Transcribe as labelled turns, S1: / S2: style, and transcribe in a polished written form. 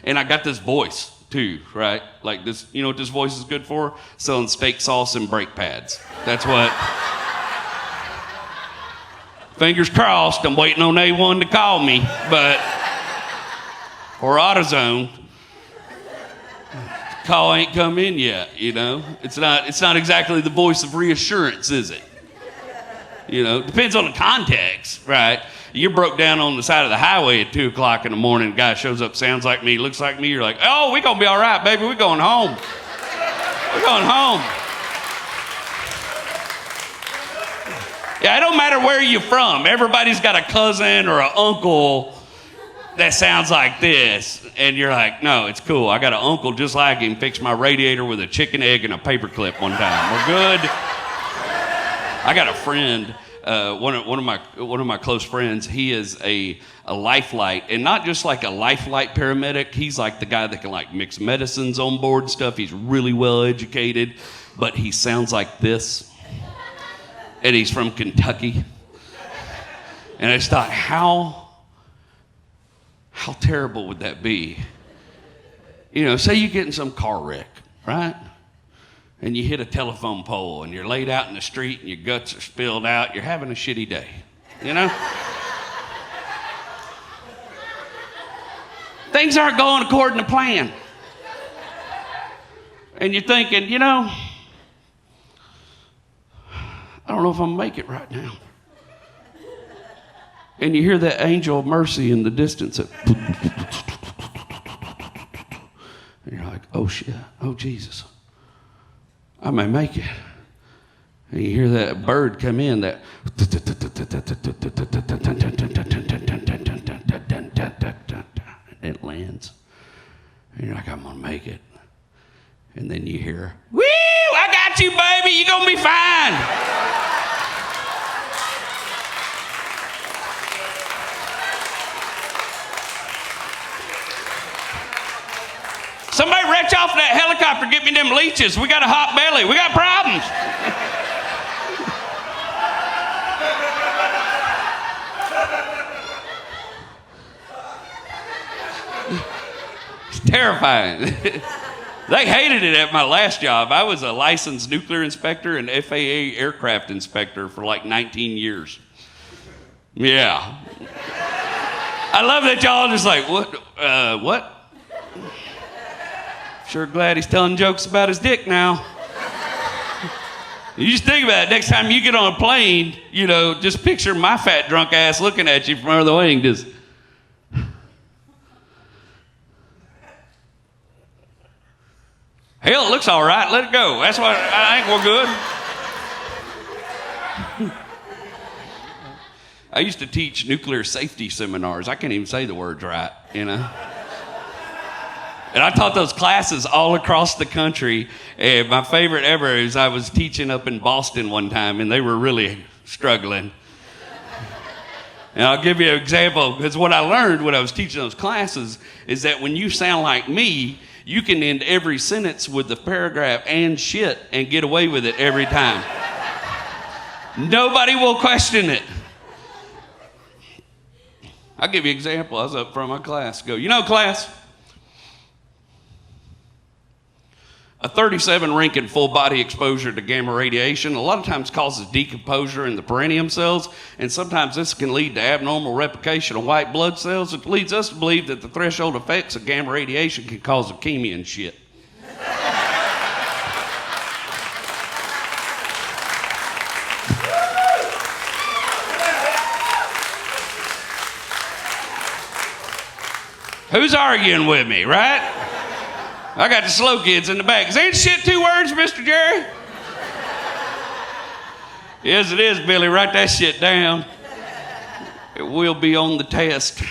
S1: And I got this voice too, right? Like this, you know what this voice is good for? Selling steak sauce and brake pads. That's what. Fingers crossed, I'm waiting on A1 to call me, but, or AutoZone. Call ain't come in yet, you know? It's not exactly the voice of reassurance, is it? You know, depends on the context, right? You're broke down on the side of the highway at 2 o'clock in the morning, a guy shows up, sounds like me, looks like me, you're like, oh, we're gonna be all right, baby, we're going home. We're going home. Yeah, it don't matter where you're from. Everybody's got a cousin or an uncle that sounds like this. And you're like, no, it's cool. I got an uncle just like him, fixed my radiator with a chicken egg and a paperclip one time. We're good. I got a friend, one of my close friends, he is a Lifelight, and not just like a Lifelight paramedic. He's like the guy that can like mix medicines on board and stuff. He's really well educated, but he sounds like this. And he's from Kentucky. And I just thought, how terrible would that be? You know, say you get in some car wreck, right? And you hit a telephone pole and you're laid out in the street and your guts are spilled out. You're having a shitty day, you know? Things aren't going according to plan. And you're thinking, you know, I don't know if I'm gonna make it right now. And you hear that angel of mercy in the distance. And you're like, oh shit, oh Jesus, I may make it. And you hear that bird come in, that it lands. And you're like, I'm gonna make it. And then you hear, woo, I got you, baby, you're gonna be fine. Somebody reach off that helicopter, get me them leeches. We got a hot belly. We got problems. It's terrifying. They hated it at my last job. I was a licensed nuclear inspector and FAA aircraft inspector for like 19 years. Yeah. I love that y'all just like, what? Sure glad he's telling jokes about his dick now. You just think about it. Next time you get on a plane, you know, just picture my fat drunk ass looking at you from under the wing, just. Hell, it looks all right. Let it go. That's what I think we're good. I used to teach nuclear safety seminars. I can't even say the words right, you know. And I taught those classes all across the country. And my favorite ever is I was teaching up in Boston one time, and they were really struggling. And I'll give you an example, because what I learned when I was teaching those classes is that when you sound like me, you can end every sentence with the paragraph and shit and get away with it every time. Nobody will question it. I'll give you an example. I was up front of my class. Go, you know, class, a 37 Rankin full body exposure to gamma radiation a lot of times causes decomposure in the perineum cells, and sometimes this can lead to abnormal replication of white blood cells. It leads us to believe that the threshold effects of gamma radiation can cause leukemia and shit. Who's arguing with me, right? I got the slow kids in the back. Is ain't shit 2 words, Mr. Jerry? Yes, it is, Billy. Write that shit down. It will be on the test.